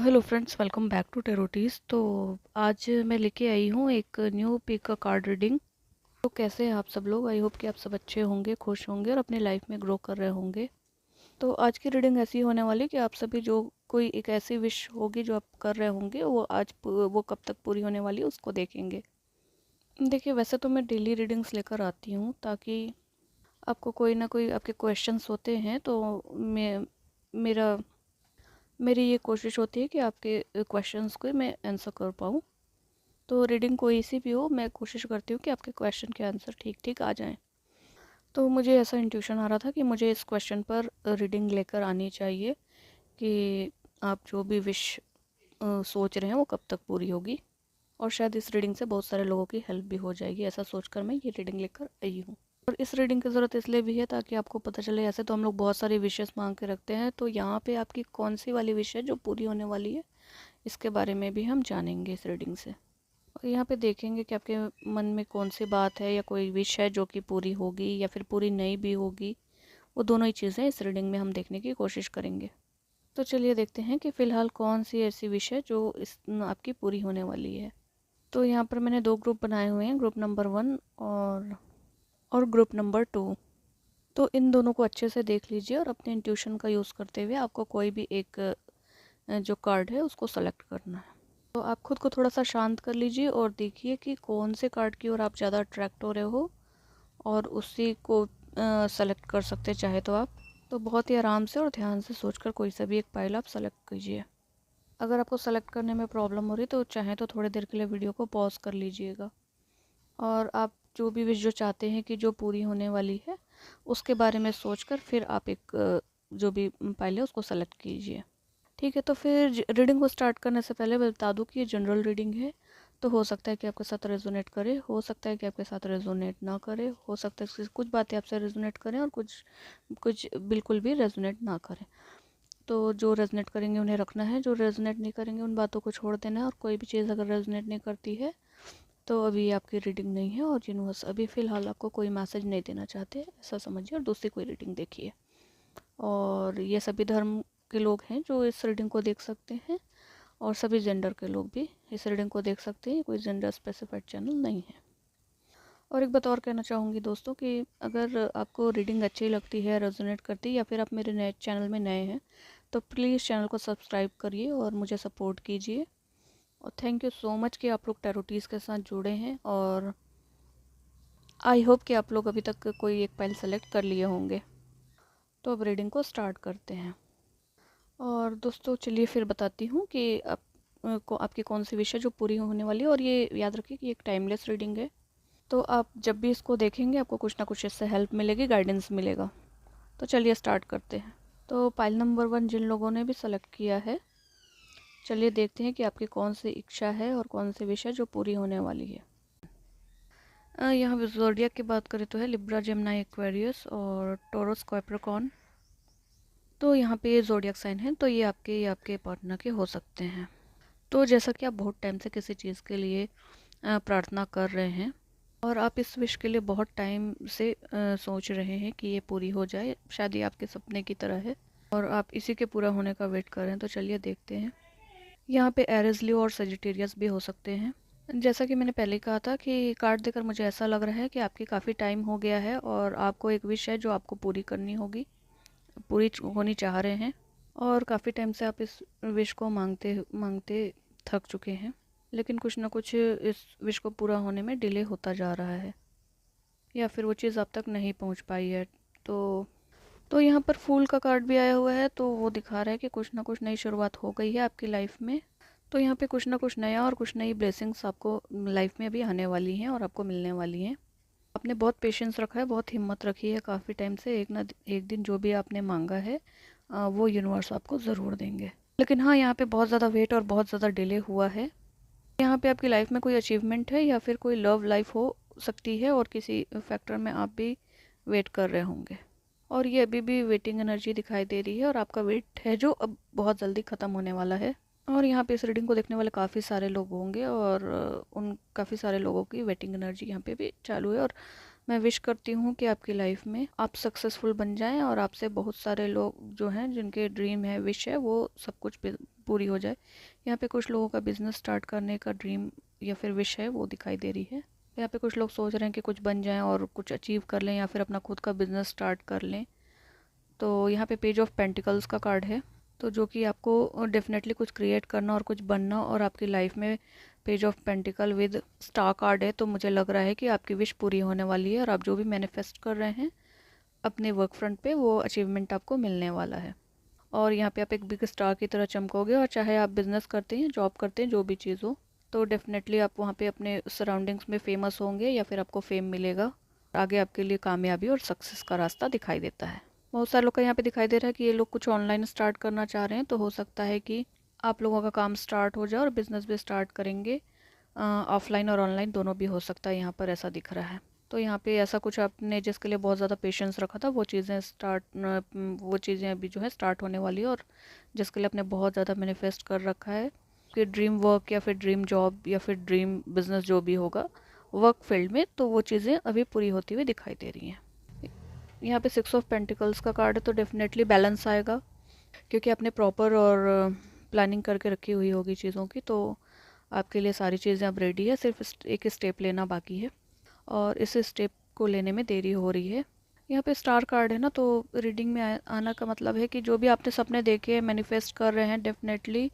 Hello friends, welcome back to टेरोटीज। तो आज मैं लेके आई हूँ एक न्यू पिक का कार्ड रीडिंग। तो कैसे हैं आप सब लोग? आई होप कि आप सब अच्छे होंगे, खुश होंगे और अपनी लाइफ में ग्रो कर रहे होंगे। तो आज की रीडिंग ऐसी होने वाली कि आप सभी जो कोई एक ऐसी विश होगी जो आप कर रहे होंगे वो कब तक पूरी होने वाली है उसको देखेंगे। देखिए, वैसे तो मैं डेली रीडिंग्स लेकर आती हूँ ताकि आपको कोई ना कोई आपके क्वेश्चंस होते हैं तो मैं मेरा मेरी ये कोशिश होती है कि आपके क्वेश्चंस को मैं आंसर कर पाऊँ। तो रीडिंग कोई सी भी हो, मैं कोशिश करती हूँ कि आपके क्वेश्चन के आंसर ठीक ठीक आ जाएं। तो मुझे ऐसा इंट्यूशन आ रहा था कि मुझे इस क्वेश्चन पर रीडिंग लेकर आनी चाहिए कि आप जो भी विश सोच रहे हैं वो कब तक पूरी होगी, और शायद इस रीडिंग से बहुत सारे लोगों की हेल्प भी हो जाएगी। ऐसा सोचकर मैं ये रीडिंग लेकर आई हूँ। और इस रीडिंग की ज़रूरत इसलिए भी है ताकि आपको पता चले। ऐसे तो हम लोग बहुत सारी विशेस मांग के रखते हैं, तो यहाँ पे आपकी कौन सी वाली विश है जो पूरी होने वाली है, इसके बारे में भी हम जानेंगे इस रीडिंग से। और यहाँ पे देखेंगे कि आपके मन में कौन सी बात है या कोई विश है जो कि पूरी होगी या फिर पूरी नहीं भी होगी। वो दोनों ही चीज़ें इस रीडिंग में हम देखने की कोशिश करेंगे। तो चलिए देखते हैं कि फ़िलहाल कौन सी ऐसी विश है जो आपकी पूरी होने वाली है। तो यहाँ पर मैंने दो ग्रुप बनाए हुए हैं, ग्रुप नंबर 1 और ग्रुप नंबर 2। तो इन दोनों को अच्छे से देख लीजिए और अपने इंट्यूशन का यूज़ करते हुए आपको कोई भी एक जो कार्ड है उसको सेलेक्ट करना है। तो आप खुद को थोड़ा सा शांत कर लीजिए और देखिए कि कौन से कार्ड की ओर आप ज़्यादा अट्रैक्ट हो रहे हो और उसी को सेलेक्ट कर सकते चाहे तो आप। तो बहुत ही आराम से और ध्यान से सोचकर कोई सा भी एक पाइल आप सेलेक्ट कीजिए। अगर आपको सेलेक्ट करने में प्रॉब्लम हो रही तो चाहे तो थोड़ी देर के लिए वीडियो को पॉज कर लीजिएगा और आप जो भी विश जो चाहते हैं कि जो पूरी होने वाली है उसके बारे में सोचकर फिर आप एक जो भी पाइल है उसको सेलेक्ट कीजिए। ठीक है, तो फिर रीडिंग को स्टार्ट करने से पहले मैं बता दूं कि ये जनरल रीडिंग है। तो हो सकता है कि आपके साथ रेजोनेट करे, हो सकता है कि आपके साथ रेजोनेट ना करे, हो सकता है कि कुछ बातें आपसे रेजोनेट करें और कुछ कुछ बिल्कुल भी रेजोनेट ना करें। तो जो रेजोनेट करेंगे उन्हें रखना है, जो रेजोनेट नहीं करेंगे उन बातों को छोड़ देना है। और कोई भी चीज़ अगर रेजोनेट नहीं करती है तो अभी आपकी रीडिंग नहीं है और यूनिवर्स अभी फ़िलहाल आपको कोई मैसेज नहीं देना चाहते, ऐसा समझिए और दूसरी कोई रीडिंग देखिए। और ये सभी धर्म के लोग हैं जो इस रीडिंग को देख सकते हैं और सभी जेंडर के लोग भी इस रीडिंग को देख सकते हैं, कोई जेंडर स्पेसिफाइड चैनल नहीं है। और एक बात और कहना चाहूँगी दोस्तों कि अगर आपको रीडिंग अच्छी लगती है, रेजोनेट करती है, या फिर आप मेरे नए चैनल में नए हैं तो प्लीज़ चैनल को सब्सक्राइब करिए और मुझे सपोर्ट कीजिए। और थैंक यू सो मच कि आप लोग टैरोटीज़ के साथ जुड़े हैं, और आई होप कि आप लोग अभी तक कोई एक पाइल सेलेक्ट कर लिए होंगे। तो अब रीडिंग को स्टार्ट करते हैं। और दोस्तों चलिए फिर बताती हूँ कि को आपकी कौन सी विश है जो पूरी होने वाली है। और ये याद रखिए कि एक टाइमलेस रीडिंग है, तो आप जब भी इसको देखेंगे आपको कुछ ना कुछ इससे हेल्प मिलेगी, गाइडेंस मिलेगा। तो चलिए स्टार्ट करते हैं। तो पाइल नंबर 1 जिन लोगों ने भी सेलेक्ट किया है, चलिए देखते हैं कि आपकी कौन सी इच्छा है और कौन सी विश है जो पूरी होने वाली है। यहाँ पे ज़ोडिएक की बात करें तो है लिब्रा, जेमिनी, एक्वेरियस और टॉरस, कैप्रिकॉर्न। तो यहाँ पे ये ज़ोडिएक साइन है, तो ये आपके पार्टनर के हो सकते हैं। तो जैसा कि आप बहुत टाइम से किसी चीज़ के लिए प्रार्थना कर रहे हैं और आप इस विश के लिए बहुत टाइम से सोच रहे हैं कि ये पूरी हो जाए, शायद ये आपके सपने की तरह है और आप इसी के पूरा होने का वेट कर रहे हैं। तो चलिए देखते हैं। यहाँ पे एरीज, लियो और सजिटेरियस भी हो सकते हैं। जैसा कि मैंने पहले कहा था कि कार्ड देकर मुझे ऐसा लग रहा है कि आपकी काफ़ी टाइम हो गया है और आपको एक विश है जो आपको पूरी करनी होगी, पूरी होनी चाह रहे हैं, और काफ़ी टाइम से आप इस विश को मांगते मांगते थक चुके हैं, लेकिन कुछ ना कुछ इस विश को पूरा होने में डिले होता जा रहा है या फिर वो चीज़ अब तक नहीं पहुंच पाई है। तो यहाँ पर फूल का कार्ड भी आया हुआ है, तो वो दिखा रहा है कि कुछ ना कुछ नई शुरुआत हो गई है आपकी लाइफ में। तो यहाँ पे कुछ ना कुछ नया और कुछ नई ब्लेसिंग्स आपको लाइफ में अभी आने वाली हैं और आपको मिलने वाली हैं। आपने बहुत पेशेंस रखा है, बहुत हिम्मत रखी है काफ़ी टाइम से, एक ना एक दिन जो भी आपने मांगा है वो यूनिवर्स आपको ज़रूर देंगे। लेकिन हाँ, यहाँ पे बहुत ज़्यादा वेट और बहुत ज़्यादा डिले हुआ है। यहाँ पे आपकी लाइफ में कोई अचीवमेंट है या फिर कोई लव लाइफ हो सकती है और किसी फैक्टर में आप भी वेट कर रहे होंगे, और ये अभी भी वेटिंग एनर्जी दिखाई दे रही है और आपका वेट है जो अब बहुत जल्दी ख़त्म होने वाला है। और यहाँ पे इस रीडिंग को देखने वाले काफ़ी सारे लोग होंगे और उन काफ़ी सारे लोगों की वेटिंग एनर्जी यहाँ पे भी चालू है। और मैं विश करती हूँ कि आपकी लाइफ में आप सक्सेसफुल बन जाएं और आपसे बहुत सारे लोग जो हैं जिनके ड्रीम है, विश है, वो सब कुछ पूरी हो जाए। यहाँ पे कुछ लोगों का बिजनेस स्टार्ट करने का ड्रीम या फिर विश है वो दिखाई दे रही है। यहाँ पे कुछ लोग सोच रहे हैं कि कुछ बन जाएं और कुछ अचीव कर लें या फिर अपना खुद का बिजनेस स्टार्ट कर लें। तो यहाँ पे पेज ऑफ पेंटिकल्स का कार्ड है, तो जो कि आपको डेफिनेटली कुछ क्रिएट करना और कुछ बनना और आपकी लाइफ में page of pentacle with star card है। तो मुझे लग रहा है कि आपकी विश पूरी होने वाली है और आप जो भी मैनिफेस्ट कर रहे हैं अपने वर्क फ्रंट पे वो अचीवमेंट आपको मिलने वाला है। और यहाँ पे आप एक बिग स्टार की तरह चमकोगे, और चाहे आप बिजनेस करते हैं, जॉब करते हैं, जो भी चीज़ हो, तो डेफिनेटली आप वहाँ पे अपने सराउंडिंग्स में फेमस होंगे या फिर आपको फेम मिलेगा। आगे आपके लिए कामयाबी और सक्सेस का रास्ता दिखाई देता है। बहुत सारे लोग का यहाँ पे दिखाई दे रहा है कि ये लोग कुछ ऑनलाइन स्टार्ट करना चाह रहे हैं, तो हो सकता है कि आप लोगों का काम स्टार्ट हो जाए और बिजनेस भी स्टार्ट करेंगे। ऑफलाइन और ऑनलाइन दोनों भी हो सकता है, यहाँ पर ऐसा दिख रहा है। तो यहाँ पे ऐसा कुछ आपने जिसके लिए बहुत ज़्यादा पेशेंस रखा था वो चीज़ें अभी जो है स्टार्ट होने वाली है। और जिसके लिए आपने बहुत ज़्यादा मैनिफेस्ट कर रखा है कि ड्रीम वर्क या फिर ड्रीम जॉब या फिर ड्रीम बिजनेस जो भी होगा वर्क फील्ड में, तो वो चीज़ें अभी पूरी होती हुई दिखाई दे रही हैं। यहाँ पे 6 ऑफ पेंटिकल्स का कार्ड है, तो डेफिनेटली बैलेंस आएगा क्योंकि आपने प्रॉपर और प्लानिंग करके रखी हुई होगी चीज़ों की। तो आपके लिए सारी चीज़ें अब रेडी है, सिर्फ एक स्टेप लेना बाकी है और इस स्टेप को लेने में देरी हो रही है। यहाँ पे स्टार कार्ड है ना, तो रीडिंग में आना का मतलब है कि जो भी आपने सपने देखे मैनिफेस्ट कर रहे हैं डेफिनेटली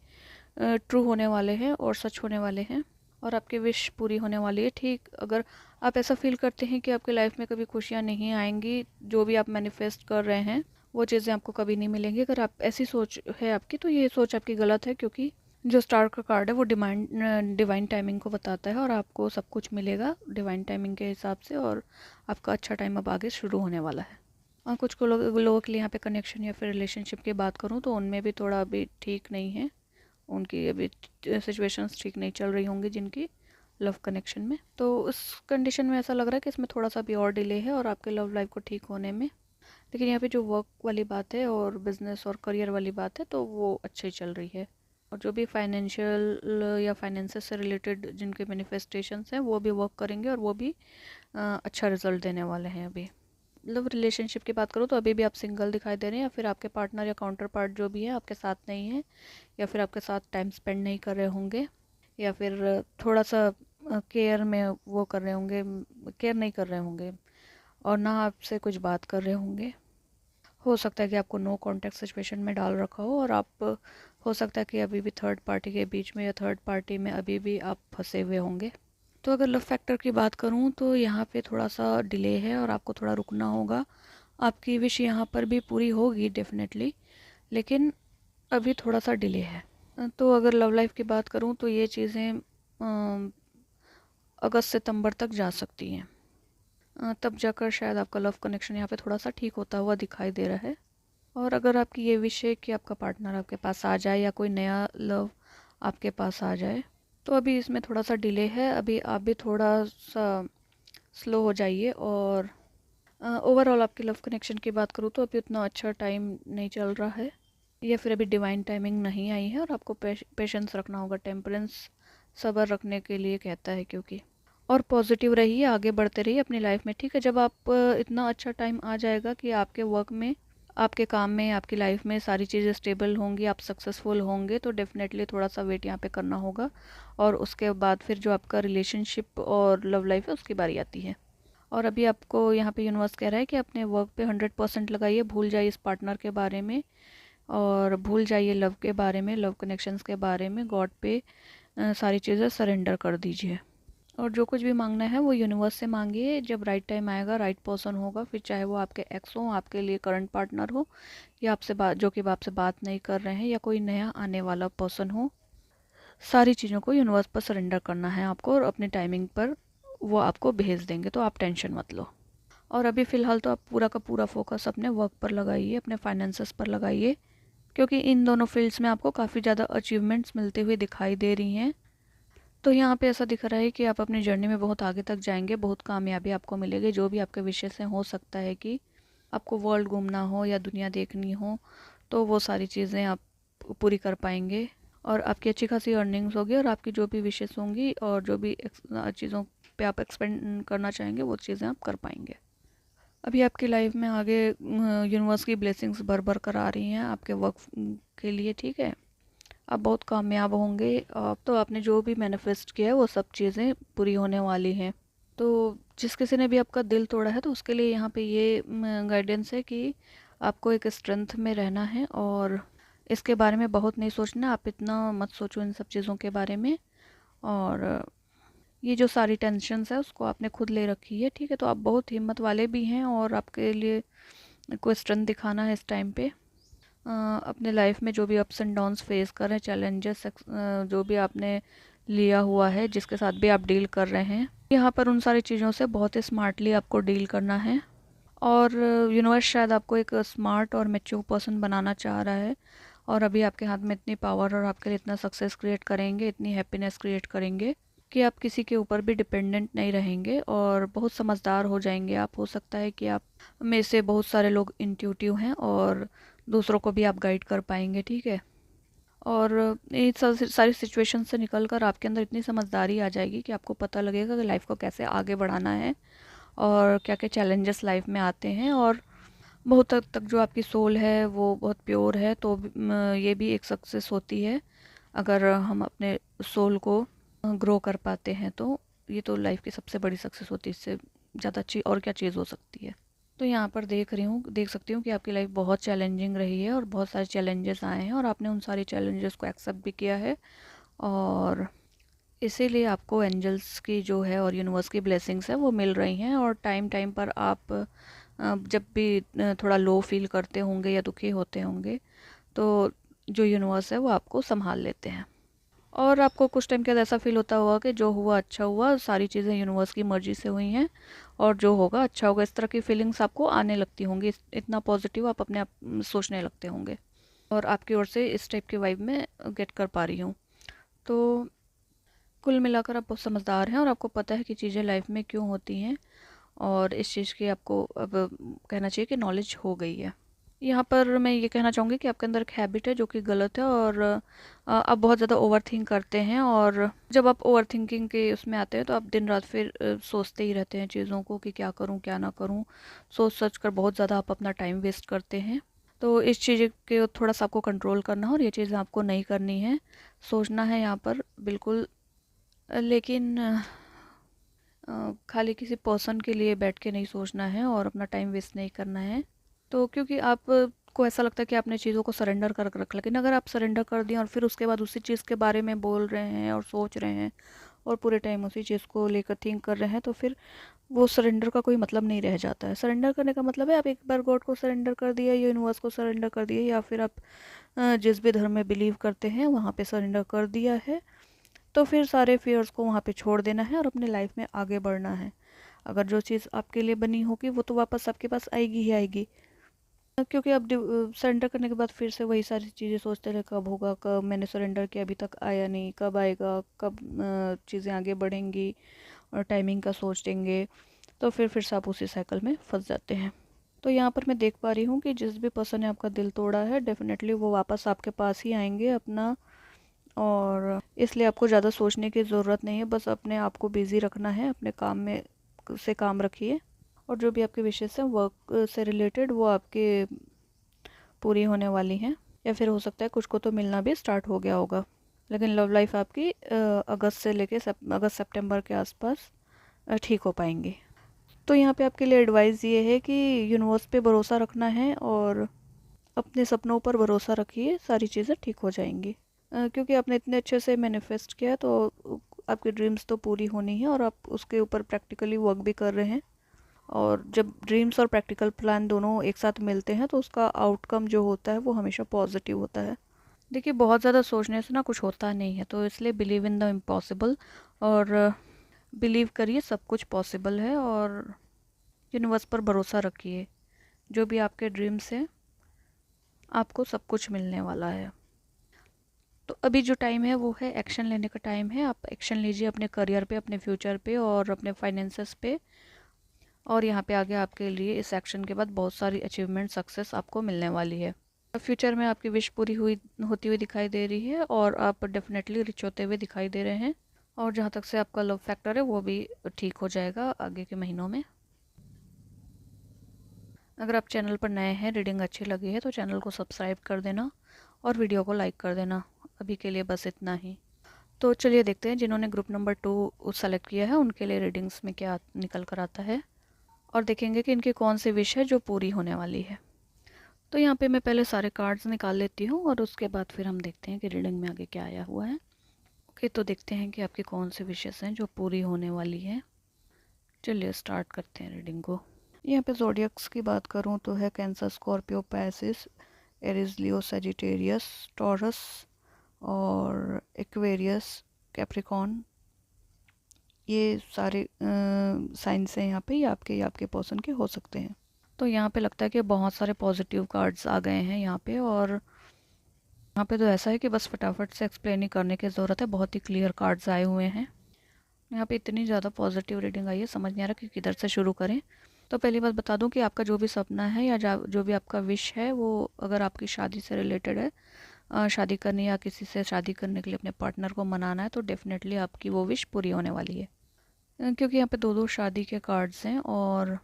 ट्रू होने वाले हैं और सच होने वाले हैं और आपकी विश पूरी होने वाली है। ठीक, अगर आप ऐसा फील करते हैं कि आपकी लाइफ में कभी खुशियाँ नहीं आएंगी, जो भी आप मैनिफेस्ट कर रहे हैं वो चीज़ें आपको कभी नहीं मिलेंगी, अगर आप ऐसी सोच है आपकी, तो ये सोच आपकी गलत है। क्योंकि जो स्टार का कार्ड है वो डिवाइन टाइमिंग को बताता है और आपको सब कुछ मिलेगा डिवाइन टाइमिंग के हिसाब से और आपका अच्छा टाइम अब आगे शुरू होने वाला है। और कुछ को लोगों के लिए यहाँ पे कनेक्शन या फिर रिलेशनशिप की बात करूँ तो उनमें भी थोड़ा अभी ठीक नहीं है, उनकी अभी सिचुएशंस ठीक नहीं चल रही होंगी जिनकी लव कनेक्शन में। तो उस कंडीशन में ऐसा लग रहा है कि इसमें थोड़ा सा भी और डिले है और आपके लव लाइफ को ठीक होने में। लेकिन यहाँ पे जो वर्क वाली बात है और बिजनेस और करियर वाली बात है तो वो अच्छी चल रही है। और जो भी फाइनेंशियल या फाइनेंसेस से रिलेटेड जिनके मैनिफेस्टेशंस हैं वो भी वर्क करेंगे और वो भी अच्छा रिजल्ट देने वाले हैं। अभी मतलब रिलेशनशिप की बात करूँ तो अभी भी आप सिंगल दिखाई दे रहे हैं या फिर आपके पार्टनर या काउंटर पार्ट जो भी है आपके साथ नहीं है या फिर आपके साथ टाइम स्पेंड नहीं कर रहे होंगे या फिर थोड़ा सा केयर में वो कर रहे होंगे, केयर नहीं कर रहे होंगे और ना आपसे कुछ बात कर रहे होंगे। हो सकता है कि आपको नो कॉन्टेक्ट सिचुएशन में डाल रखा हो और आप हो सकता है कि अभी भी थर्ड पार्टी के बीच में या थर्ड पार्टी में अभी भी आप फंसे हुए होंगे। तो अगर लव फैक्टर की बात करूं तो यहाँ पे थोड़ा सा डिले है और आपको थोड़ा रुकना होगा। आपकी विश यहाँ पर भी पूरी होगी डेफिनेटली, लेकिन अभी थोड़ा सा डिले है। तो अगर लव लाइफ की बात करूं तो ये चीज़ें अगस्त सितंबर तक जा सकती हैं, तब जाकर शायद आपका लव कनेक्शन यहाँ पे थोड़ा सा ठीक होता हुआ दिखाई दे रहा है। और अगर आपकी ये विश है कि आपका पार्टनर आपके पास आ जाए या कोई नया लव आपके पास आ जाए, तो अभी इसमें थोड़ा सा डिले है। अभी आप भी थोड़ा सा स्लो हो जाइए। और ओवरऑल आपके लव कनेक्शन की बात करूँ तो अभी उतना अच्छा टाइम नहीं चल रहा है या फिर अभी डिवाइन टाइमिंग नहीं आई है और आपको पेशेंस रखना होगा। टेम्परेंस सब्र रखने के लिए कहता है क्योंकि। और पॉजिटिव रहिए, आगे बढ़ते रहिए अपनी लाइफ में, ठीक है। जब आप इतना अच्छा टाइम आ जाएगा कि आपके वर्क में, आपके काम में, आपकी लाइफ में सारी चीज़ें स्टेबल होंगी, आप सक्सेसफुल होंगे, तो डेफिनेटली थोड़ा सा वेट यहाँ पे करना होगा और उसके बाद फिर जो आपका रिलेशनशिप और लव लाइफ है उसकी बारी आती है। और अभी आपको यहाँ पे यूनिवर्स कह रहा है कि अपने वर्क पे 100% लगाइए, भूल जाइए इस पार्टनर के बारे में और भूल जाइए लव के बारे में, लव कनेक्शंस के बारे में। गॉड पे सारी चीज़ें सरेंडर कर दीजिए और जो कुछ भी मांगना है वो यूनिवर्स से मांगिए। जब राइट टाइम आएगा, राइट पर्सन होगा, फिर चाहे वो आपके एक्स हो, आपके लिए करंट पार्टनर हो या आपसे बात, जो कि आपसे बात नहीं कर रहे हैं, या कोई नया आने वाला पर्सन हो, सारी चीज़ों को यूनिवर्स पर सरेंडर करना है आपको और अपने टाइमिंग पर वो आपको भेज देंगे, तो आप टेंशन मत लो। और अभी फ़िलहाल तो आप पूरा का पूरा फोकस अपने वर्क पर लगाइए, अपने फाइनेंसेस पर लगाइए, क्योंकि इन दोनों फील्ड्स में आपको काफ़ी ज़्यादा अचीवमेंट्स मिलते हुए दिखाई दे रही हैं। तो यहाँ पे ऐसा दिख रहा है कि आप अपनी जर्नी में बहुत आगे तक जाएंगे, बहुत कामयाबी आपको मिलेगी। जो भी आपके विशेष हैं, हो सकता है कि आपको वर्ल्ड घूमना हो या दुनिया देखनी हो, तो वो सारी चीज़ें आप पूरी कर पाएंगे और आपकी अच्छी खासी अर्निंग्स होगी और आपकी जो भी विशेष होंगी और जो भी चीज़ों पे आप एक्सपेंड करना चाहेंगे वो चीज़ें आप कर पाएंगे। अभी आपकी लाइफ में आगे यूनिवर्स की ब्लेसिंग्स भर भर कर आ रही हैं आपके वर्क के लिए, ठीक है। आप बहुत कामयाब होंगे। तो आपने जो भी मैनिफेस्ट किया है वो सब चीज़ें पूरी होने वाली हैं। तो जिस किसी ने भी आपका दिल तोड़ा है तो उसके लिए यहाँ पे ये गाइडेंस है कि आपको एक स्ट्रेंथ में रहना है और इसके बारे में बहुत नहीं सोचना। आप इतना मत सोचो इन सब चीज़ों के बारे में। और ये जो सारी टेंशन्स है उसको आपने खुद ले रखी है, ठीक है। तो आप बहुत हिम्मत वाले भी हैं और आपके लिए कोई स्ट्रेंथ दिखाना है इस टाइम पे। अपने लाइफ में जो भी अप्स एंड डाउन्स फेस कर रहे हैं, चैलेंजेस जो भी आपने लिया हुआ है, जिसके साथ भी आप डील कर रहे हैं, यहाँ पर उन सारी चीज़ों से बहुत ही स्मार्टली आपको डील करना है। और यूनिवर्स शायद आपको एक स्मार्ट और मैच्योर पर्सन बनाना चाह रहा है। और अभी आपके हाथ में इतनी पावर और आपके लिए इतना सक्सेस क्रिएट करेंगे, इतनी हैप्पीनेस क्रिएट करेंगे कि आप किसी के ऊपर भी डिपेंडेंट नहीं रहेंगे और बहुत समझदार हो जाएंगे आप। हो सकता है कि आप में से बहुत सारे लोग इंट्यूटिव हैं और दूसरों को भी आप गाइड कर पाएंगे, ठीक है। और इन सारी सिचुएशन से निकल कर आपके अंदर इतनी समझदारी आ जाएगी कि आपको पता लगेगा कि लाइफ को कैसे आगे बढ़ाना है और क्या क्या चैलेंजेस लाइफ में आते हैं। और बहुत हद तक जो आपकी सोल है वो बहुत प्योर है। तो ये भी एक सक्सेस होती है अगर हम अपने सोल को ग्रो कर पाते हैं। तो ये तो लाइफ की सबसे बड़ी सक्सेस होती है। इससे ज़्यादा अच्छी और क्या चीज़ हो सकती है। तो यहाँ पर देख सकती हूँ कि आपकी लाइफ बहुत चैलेंजिंग रही है और बहुत सारे चैलेंजेस आए हैं और आपने उन सारे चैलेंजेस को एक्सेप्ट भी किया है। और इसीलिए आपको एंजल्स की जो है और यूनिवर्स की ब्लेसिंग्स है वो मिल रही हैं। और टाइम टाइम पर आप जब भी थोड़ा लो फील करते होंगे या दुखी होते होंगे तो जो यूनिवर्स है वो आपको संभाल लेते हैं। और आपको कुछ टाइम के बाद ऐसा फील होता होगा कि जो हुआ अच्छा हुआ, सारी चीज़ें यूनिवर्स की मर्जी से हुई हैं और जो होगा अच्छा होगा। इस तरह की फीलिंग्स आपको आने लगती होंगी। इतना पॉजिटिव आप अपने आप सोचने लगते होंगे। और आपकी ओर से इस टाइप की वाइब में गेट कर पा रही हूँ। तो कुल मिलाकर आप बहुत समझदार हैं और आपको पता है कि चीज़ें लाइफ में क्यों होती हैं और इस चीज़ की आपको अब कहना चाहिए कि नॉलेज हो गई है। यहाँ पर मैं ये कहना चाहूँगी कि आपके अंदर एक हैबिट है जो कि गलत है और आप बहुत ज़्यादा ओवर थिंक करते हैं। और जब आप ओवर थिंकिंग के उसमें आते हैं तो आप दिन रात फिर सोचते ही रहते हैं चीज़ों को कि क्या करूँ क्या ना करूँ। सोच सोच कर बहुत ज़्यादा आप अपना टाइम वेस्ट करते हैं। तो इस चीज़ के थोड़ा सा आपको कंट्रोल करना है और ये चीज़ें आपको नहीं करनी है। सोचना है यहाँ पर बिल्कुल, लेकिन खाली किसी पर्सन के लिए बैठ के नहीं सोचना है और अपना टाइम वेस्ट नहीं करना है। तो क्योंकि आप को ऐसा लगता है कि आपने चीज़ों को सरेंडर कर रख, लेकिन अगर आप सरेंडर कर दिए और फिर उसके बाद उसी चीज़ के बारे में बोल रहे हैं और सोच रहे हैं और पूरे टाइम उसी चीज़ को लेकर थिंक कर रहे हैं तो फिर वो सरेंडर का कोई मतलब नहीं रह जाता है। सरेंडर करने का मतलब है आप एक बार गॉड को सरेंडर कर दिया, यूनिवर्स को सरेंडर कर दिया, या फिर आप जिस भी धर्म में बिलीव करते हैं वहाँ पे सरेंडर कर दिया है। तो फिर सारे फियर्स को वहाँ पे छोड़ देना है और अपने लाइफ में आगे बढ़ना है। अगर जो चीज़ आपके लिए बनी होगी वो तो वापस आपके पास आएगी ही आएगी। क्योंकि अब सरेंडर करने के बाद फिर से वही सारी चीज़ें सोचते रहे कब होगा, कब मैंने सरेंडर किया अभी तक आया नहीं, कब आएगा, कब चीज़ें आगे बढ़ेंगी और टाइमिंग का सोचेंगे। तो फिर से आप उसी साइकिल में फंस जाते हैं। तो यहाँ पर मैं देख पा रही हूँ कि जिस भी पर्सन ने आपका दिल तोड़ा है डेफिनेटली वो वापस आपके पास ही आएंगे अपना। और इसलिए आपको ज़्यादा सोचने की ज़रूरत नहीं है, बस अपने आप को बिज़ी रखना है, अपने काम में से काम रखिए। और जो भी आपके विशेष हैं वर्क से रिलेटेड वो आपके पूरी होने वाली हैं, या फिर हो सकता है कुछ को तो मिलना भी स्टार्ट हो गया होगा। लेकिन लव लाइफ आपकी अगस्त से लेके अगस्त सितंबर के आसपास ठीक हो पाएंगी। तो यहाँ पे आपके लिए एडवाइस ये है कि यूनिवर्स पे भरोसा रखना है और अपने सपनों पर भरोसा रखिए, सारी चीज़ें ठीक हो जाएंगी। क्योंकि आपने इतने अच्छे से मैनिफेस्ट किया तो आपकी ड्रीम्स तो पूरी होनी है और आप उसके ऊपर प्रैक्टिकली वर्क भी कर रहे हैं। और जब ड्रीम्स और प्रैक्टिकल प्लान दोनों एक साथ मिलते हैं तो उसका आउटकम जो होता है वो हमेशा पॉजिटिव होता है। देखिए बहुत ज़्यादा सोचने से ना कुछ होता नहीं है, तो इसलिए बिलीव इन द इम्पॉसिबल और बिलीव करिए सब कुछ पॉसिबल है। और यूनिवर्स पर भरोसा रखिए, जो भी आपके ड्रीम्स हैं आपको सब कुछ मिलने वाला है। तो अभी जो टाइम है वो है एक्शन लेने का टाइम है। आप एक्शन लीजिए अपने करियर पे, अपने फ्यूचर पे और अपने फाइनेंसेस पे। और यहाँ पे आगे आपके लिए इस एक्शन के बाद बहुत सारी अचीवमेंट सक्सेस आपको मिलने वाली है। फ्यूचर में आपकी विश पूरी हुई होती हुई दिखाई दे रही है और आप डेफिनेटली रिच होते हुए दिखाई दे रहे हैं। और जहाँ तक से आपका लव फैक्टर है वो भी ठीक हो जाएगा आगे के महीनों में। अगर आप चैनल पर नए हैं, रीडिंग अच्छी लगी है तो चैनल को सब्सक्राइब कर देना और वीडियो को लाइक कर देना। अभी के लिए बस इतना ही। तो चलिए देखते हैं जिन्होंने ग्रुप नंबर 2 सेलेक्ट किया है उनके लिए रीडिंग्स में क्या निकल कर आता है, और देखेंगे कि इनकी कौन सी विश है जो पूरी होने वाली है। तो यहाँ पे मैं पहले सारे कार्ड्स निकाल लेती हूँ और उसके बाद फिर हम देखते हैं कि रीडिंग में आगे क्या आया हुआ है। ओके, तो देखते हैं कि आपकी कौन सी विशेस हैं जो पूरी होने वाली है। चलिए स्टार्ट करते हैं रीडिंग को। यहाँ पे ज़ोडियक्स की बात करूँ तो है कैंसर, स्कॉर्पियो, पैसिस, एरिस, लियो, सजिटेरियस, टॉरस और एक्वेरियस, कैप्रिकॉन। ये सारे साइंस हैं यहाँ पे, ये आपके पर्सन के हो सकते हैं। तो यहाँ पे लगता है कि बहुत सारे पॉजिटिव कार्ड्स आ गए हैं यहाँ पे, और यहाँ पे तो ऐसा है कि बस फटाफट से एक्सप्लेन ही करने की ज़रूरत है। बहुत ही क्लियर कार्ड्स आए हुए हैं यहाँ पे। इतनी ज़्यादा पॉजिटिव रीडिंग आई है, समझ नहीं आ रहा कि किधर से शुरू करें। तो पहली बात बता दूं कि आपका जो भी सपना है या जो भी आपका विश है, वो अगर आपकी शादी से रिलेटेड है, शादी करनी या किसी से शादी करने के लिए अपने पार्टनर को मनाना है, तो डेफिनेटली आपकी वो विश पूरी होने वाली है। क्योंकि यहाँ पे दो शादी के कार्ड्स हैं, और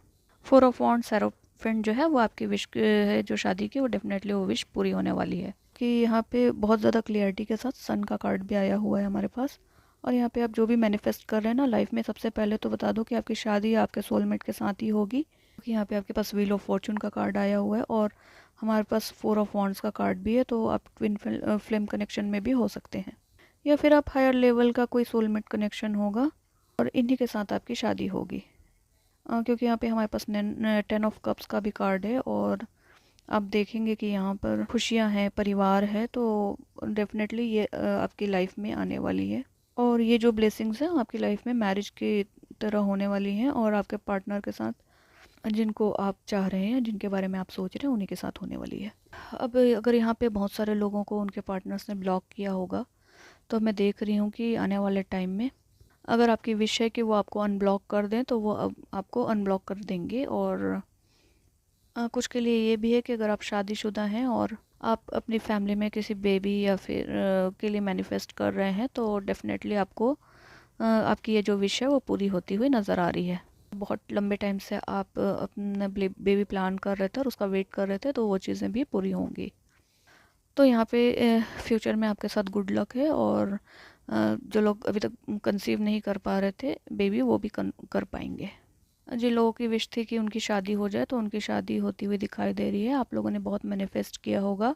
4 ऑफ वॉन्ड्स, सेरोफेंट जो है वो आपकी विश है जो शादी की, वो डेफिनेटली वो विश पूरी होने वाली है। कि यहाँ पे बहुत ज़्यादा क्लियरिटी के साथ सन का कार्ड भी आया हुआ है हमारे पास। और यहाँ पे आप जो भी मैनिफेस्ट कर रहे हैं ना लाइफ में, सबसे पहले तो बता दो कि आपकी शादी आपके सोलमेट के साथ ही होगी। क्योंकि यहाँ पे आपके पास व्हील ऑफ फॉर्चून का कार्ड आया हुआ है और हमारे पास 4 ऑफ वॉन्ड्स का कार्ड भी है, तो आप ट्विन फ्लेम कनेक्शन में भी हो सकते हैं, या फिर आप हायर लेवल का कोई सोलमेट कनेक्शन होगा और इन्हीं के साथ आपकी शादी होगी। क्योंकि यहाँ पे हमारे पास 10 ऑफ कप्स का भी कार्ड है, और आप देखेंगे कि यहाँ पर खुशियाँ हैं, परिवार है, तो डेफिनेटली ये आपकी लाइफ में आने वाली है। और ये जो ब्लेसिंग्स हैं आपकी लाइफ में मैरिज की तरह होने वाली हैं, और आपके पार्टनर के साथ जिनको आप चाह रहे हैं, जिनके बारे में आप सोच रहे हैं, उन्हीं के साथ होने वाली है। अब अगर यहाँ पे बहुत सारे लोगों को उनके पार्टनर्स ने ब्लॉक किया होगा, तो मैं देख रही हूँ कि आने वाले टाइम में अगर आपकी विश है कि वो आपको अनब्लॉक कर दें, तो वो अब आपको अनब्लॉक कर देंगे। और कुछ के लिए ये भी है कि अगर आप शादीशुदा हैं और आप अपनी फैमिली में किसी बेबी या फिर के लिए मैनिफेस्ट कर रहे हैं, तो डेफिनेटली आपको आपकी ये जो विश है वो पूरी होती हुई नज़र आ रही है। बहुत लंबे टाइम से आप अपना बेबी प्लान कर रहे थे और उसका वेट कर रहे थे, तो वो चीज़ें भी पूरी होंगी। तो यहाँ पे फ्यूचर में आपके साथ गुड लक है, और जो लोग अभी तक कंसीव नहीं कर पा रहे थे बेबी, वो भी कर पाएंगे। जिन लोगों की विश थी कि उनकी शादी हो जाए, तो उनकी शादी होती हुई दिखाई दे रही है। आप लोगों ने बहुत मैनिफेस्ट किया होगा।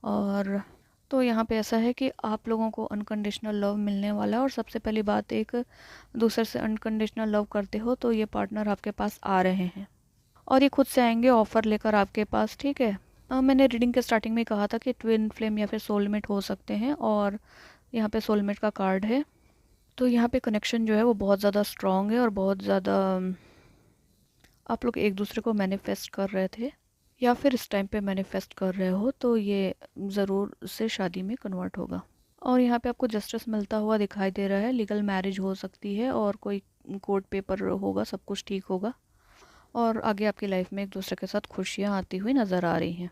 और तो यहाँ पे ऐसा है कि आप लोगों को अनकंडीशनल लव मिलने वाला है। और सबसे पहली बात, एक दूसरे से अनकंडीशनल लव करते हो तो ये पार्टनर आपके पास आ रहे हैं, और ये खुद से आएंगे ऑफ़र लेकर आपके पास, ठीक है। मैंने रीडिंग के स्टार्टिंग में कहा था कि ट्विन फ्लेम या फिर सोलमेट हो सकते हैं, और यहाँ पे सोलमेट का कार्ड है। तो यहाँ पे कनेक्शन जो है वो बहुत ज़्यादा स्ट्रॉन्ग है, और बहुत ज़्यादा आप लोग एक दूसरे को मैनिफेस्ट कर रहे थे, या फिर इस टाइम पे मैनिफेस्ट कर रहे हो, तो ये ज़रूर से शादी में कन्वर्ट होगा। और यहाँ पे आपको जस्टिस मिलता हुआ दिखाई दे रहा है। लीगल मैरिज हो सकती है, और कोई कोर्ट पेपर होगा, सब कुछ ठीक होगा, और आगे आपकी लाइफ में एक दूसरे के साथ खुशियाँ आती हुई नज़र आ रही हैं,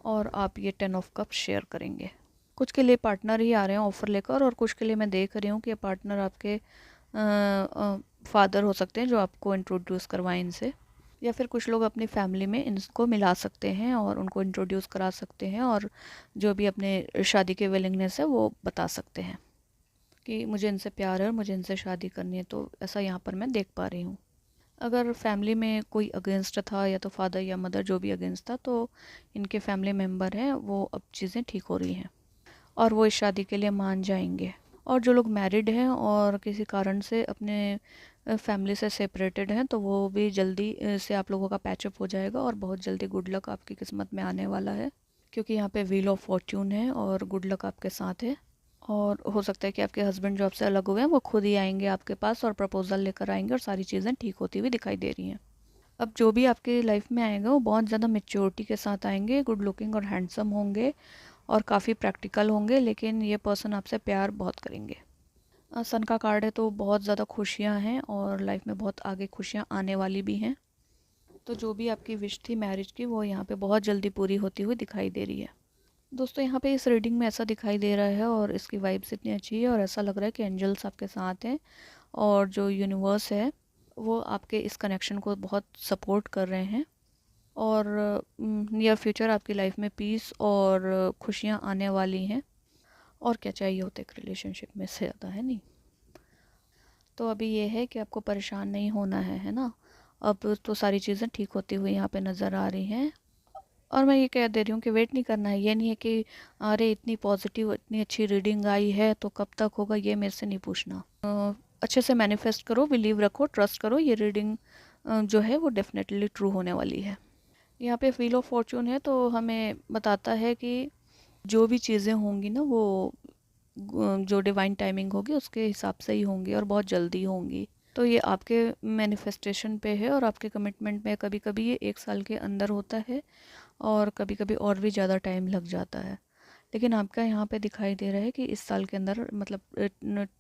और आप ये 10 ऑफ कप शेयर करेंगे। कुछ के लिए पार्टनर ही आ रहे हैं ऑफ़र लेकर, और कुछ के लिए मैं देख रही हूँ कि पार्टनर आपके फादर हो सकते हैं जो आपको इंट्रोड्यूस करवाएं इनसे, या फिर कुछ लोग अपनी फैमिली में इनको मिला सकते हैं और उनको इंट्रोड्यूस करा सकते हैं, और जो भी अपने शादी के विलिंगनेस है वो बता सकते हैं कि मुझे इनसे प्यार है और मुझे इनसे शादी करनी है। तो ऐसा यहाँ पर मैं देख पा रही हूँ। अगर फैमिली में कोई अगेंस्ट था, या तो फादर या मदर जो भी अगेंस्ट था, तो इनके फैमिली मेम्बर हैं वो अब चीज़ें ठीक हो रही हैं, और वो इस शादी के लिए मान जाएंगे। और जो लोग मैरिड हैं और किसी कारण से अपने फैमिली से सेपरेटेड हैं, तो वो भी जल्दी से आप लोगों का पैचअप हो जाएगा, और बहुत जल्दी गुड लक आपकी किस्मत में आने वाला है। क्योंकि यहाँ पे व्हील ऑफ फॉर्चून है और गुड लक आपके साथ है। और हो सकता है कि आपके हस्बैंड जो आपसे अलग हुए हैं वो खुद ही आएंगे आपके पास और प्रपोजल लेकर आएंगे, और सारी चीज़ें ठीक होती हुई दिखाई दे रही हैं। अब जो भी आपकी लाइफ में आएगा वो बहुत ज़्यादा मेच्योरिटी के साथ आएंगे, गुड लुकिंग और हैंडसम होंगे, और काफ़ी प्रैक्टिकल होंगे, लेकिन ये पर्सन आपसे प्यार बहुत करेंगे। सन का कार्ड है, तो बहुत ज़्यादा खुशियाँ हैं, और लाइफ में बहुत आगे खुशियाँ आने वाली भी हैं। तो जो भी आपकी विश थी मैरिज की, वो यहाँ पे बहुत जल्दी पूरी होती हुई दिखाई दे रही है। दोस्तों यहाँ पे इस रीडिंग में ऐसा दिखाई दे रहा है और इसकी वाइब्स इतनी अच्छी है और ऐसा लग रहा है कि एंजल्स आपके साथ हैं और जो यूनिवर्स है वो आपके इस कनेक्शन को बहुत सपोर्ट कर रहे हैं और नियर फ्यूचर आपकी लाइफ में पीस और खुशियाँ आने वाली हैं। और क्या चाहिए होता है एक रिलेशनशिप में से ज़्यादा, है नहीं। तो अभी ये है कि आपको परेशान नहीं होना है ना। अब तो सारी चीज़ें ठीक होती हुई यहाँ पे नज़र आ रही हैं। और मैं ये कह दे रही हूँ कि वेट नहीं करना है। ये नहीं है कि अरे इतनी पॉजिटिव इतनी अच्छी रीडिंग आई है तो कब तक होगा, ये मेरे से नहीं पूछना। अच्छे से मैनिफेस्ट करो, बिलीव रखो, ट्रस्ट करो, ये रीडिंग जो है वो डेफिनेटली ट्रू होने वाली है। यहाँ पे व्हील ऑफ फॉर्चून है तो हमें बताता है कि जो भी चीज़ें होंगी ना वो जो डिवाइन टाइमिंग होगी उसके हिसाब से ही होंगी और बहुत जल्दी होंगी। तो ये आपके मैनिफेस्टेशन पे है और आपके कमिटमेंट में कभी कभी ये 1 साल के अंदर होता है और कभी कभी और भी ज़्यादा टाइम लग जाता है। लेकिन आपका यहाँ पे दिखाई दे रहा है कि इस साल के अंदर मतलब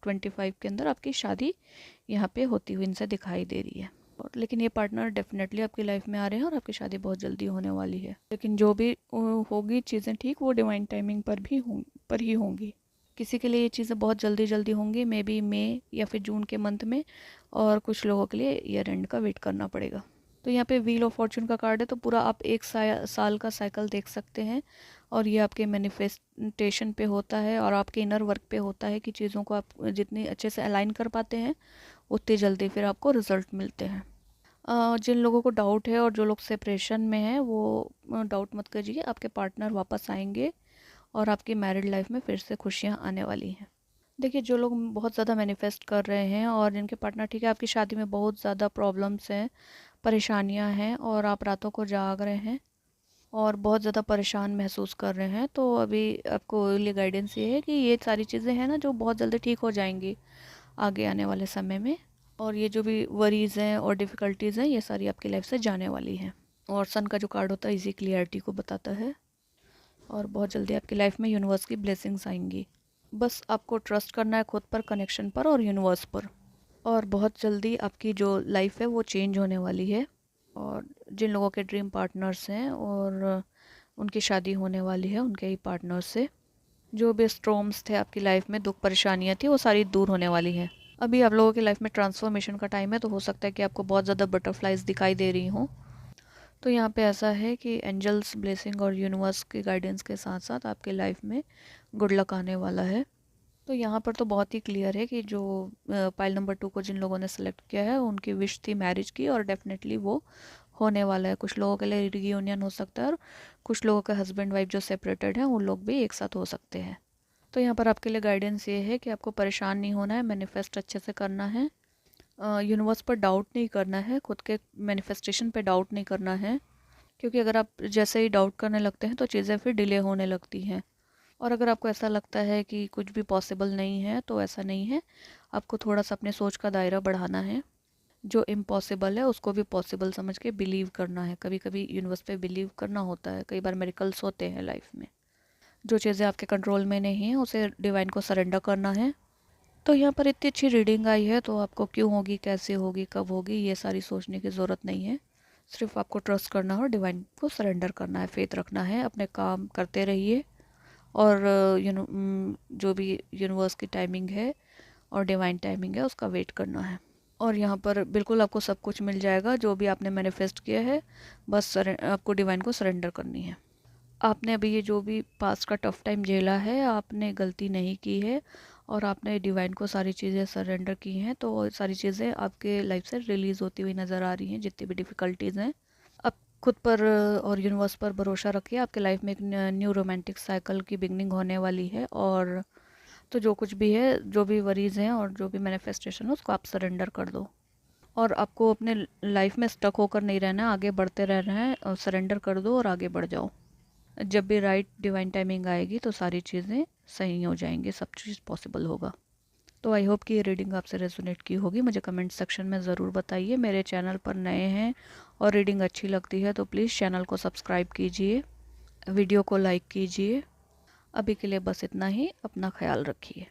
25 के अंदर आपकी शादी यहाँ पे होती हुई इनसे दिखाई दे रही है। और लेकिन ये पार्टनर डेफिनेटली आपकी लाइफ में आ रहे हैं और आपकी शादी बहुत जल्दी होने वाली है। लेकिन जो भी होगी चीज़ें ठीक वो डिवाइन टाइमिंग पर ही होंगी। किसी के लिए ये चीज़ें बहुत जल्दी जल्दी होंगी, मे बी मई या फिर जून के मंथ में, और कुछ लोगों के लिए ईयर एंड का वेट करना पड़ेगा। तो यहाँ पे व्हील ऑफ फॉर्चून का कार्ड है तो पूरा आप 1 साल का साइकिल देख सकते हैं और ये आपके मैनिफेस्टेशन पे होता है और आपके इनर वर्क पे होता है कि चीज़ों को आप जितनी अच्छे से अलाइन कर पाते हैं उतनी जल्दी फिर आपको रिजल्ट मिलते हैं। जिन लोगों को डाउट है और जो लोग सेपरेशन में हैं वो डाउट मत करिए, आपके पार्टनर वापस आएंगे और आपकी मैरिड लाइफ में फिर से खुशियाँ आने वाली हैं। देखिए जो लोग बहुत ज़्यादा मैनिफेस्ट कर रहे हैं और जिनके पार्टनर ठीक है, आपकी शादी में बहुत ज़्यादा प्रॉब्लम्स हैं, परेशानियां हैं और आप रातों को जाग रहे हैं और बहुत ज़्यादा परेशान महसूस कर रहे हैं, तो अभी आपको लिए गाइडेंस ये है कि ये सारी चीज़ें हैं ना जो बहुत जल्दी ठीक हो जाएंगी आगे आने वाले समय में। और ये जो भी वरीज़ हैं और डिफ़िकल्टीज़ हैं ये सारी आपकी लाइफ से जाने वाली हैं। और सन का जो कार्ड होता है इसी क्लियरिटी को बताता है और बहुत जल्दी आपकी लाइफ में यूनिवर्स की ब्लेसिंग्स आएंगी। बस आपको ट्रस्ट करना है खुद पर, कनेक्शन पर और यूनिवर्स पर, और बहुत जल्दी आपकी जो लाइफ है वो चेंज होने वाली है। और जिन लोगों के ड्रीम पार्टनर्स हैं और उनकी शादी होने वाली है उनके ही पार्टनर से, जो भी स्ट्रॉम्स थे आपकी लाइफ में, दुख परेशानियां थी, वो सारी दूर होने वाली हैं। अभी आप लोगों की लाइफ में ट्रांसफॉर्मेशन का टाइम है तो हो सकता है कि आपको बहुत ज़्यादा बटरफ्लाइज दिखाई दे रही हों। तो यहाँ पे ऐसा है कि एंजल्स ब्लेसिंग और यूनिवर्स के गाइडेंस के साथ साथ आपके लाइफ में गुड लक आने वाला है। तो यहाँ पर तो बहुत ही क्लियर है कि जो पाइल नंबर 2 को जिन लोगों ने सेलेक्ट किया है उनकी विश थी मैरिज की और डेफिनेटली वो होने वाला है। कुछ लोगों के लिए रियूनियन हो सकता है और कुछ लोगों के हस्बैंड वाइफ जो सेपरेटेड हैं उन लोग भी एक साथ हो सकते हैं। तो यहाँ पर आपके लिए गाइडेंस ये है कि आपको परेशान नहीं होना है, मैनिफेस्ट अच्छे से करना है, यूनिवर्स पर डाउट नहीं करना है, खुद के मैनिफेस्टेशन पे डाउट नहीं करना है, क्योंकि अगर आप जैसे ही डाउट करने लगते हैं तो चीज़ें फिर डिले होने लगती हैं। और अगर आपको ऐसा लगता है कि कुछ भी पॉसिबल नहीं है तो ऐसा नहीं है, आपको थोड़ा सा अपने सोच का दायरा बढ़ाना है। जो इम्पॉसिबल है उसको भी पॉसिबल समझ के बिलीव करना है। कभी कभी यूनिवर्स पे बिलीव करना होता है, कई बार मेरिकल्स होते हैं लाइफ में। जो चीज़ें आपके कंट्रोल में नहीं है उसे डिवाइन को सरेंडर करना है। तो यहाँ पर इतनी अच्छी रीडिंग आई है तो आपको क्यों होगी, कैसे होगी, कब होगी, ये सारी सोचने की ज़रूरत नहीं है। सिर्फ आपको ट्रस्ट करना है और डिवाइन को सरेंडर करना है, फेथ रखना है, अपने काम करते रहिए और जो भी यूनिवर्स की टाइमिंग है और डिवाइन टाइमिंग है उसका वेट करना है। और यहाँ पर बिल्कुल आपको सब कुछ मिल जाएगा जो भी आपने मैनिफेस्ट किया है, बस आपको डिवाइन को सरेंडर करनी है। आपने अभी ये जो भी पास्ट का टफ टाइम झेला है, आपने गलती नहीं की है और आपने डिवाइन को सारी चीज़ें सरेंडर की हैं, तो सारी चीज़ें आपके लाइफ से रिलीज़ होती हुई नज़र आ रही हैं जितनी भी डिफ़िकल्टीज़ हैं। अब खुद पर और यूनिवर्स पर भरोसा रखिए, आपके लाइफ में एक न्यू रोमांटिक साइकिल की बिगनिंग होने वाली है। और तो जो कुछ भी है, जो भी वरीज़ हैं और जो भी मैनिफेस्टेशन है उसको आप सरेंडर कर दो। और आपको अपने लाइफ में स्टक होकर नहीं रहना है, आगे बढ़ते रहना है और सरेंडर कर दो और आगे बढ़ जाओ। जब भी राइट डिवाइन टाइमिंग आएगी तो सारी चीज़ें सही हो जाएंगी, सब चीज़ पॉसिबल होगा। तो आई होप कि ये रीडिंग आपसे रेजोनेट की होगी। मुझे कमेंट सेक्शन में ज़रूर बताइए। मेरे चैनल पर नए हैं और रीडिंग अच्छी लगती है तो प्लीज़ चैनल को सब्सक्राइब कीजिए, वीडियो को लाइक कीजिए। अभी के लिए बस इतना ही, अपना ख्याल रखिए।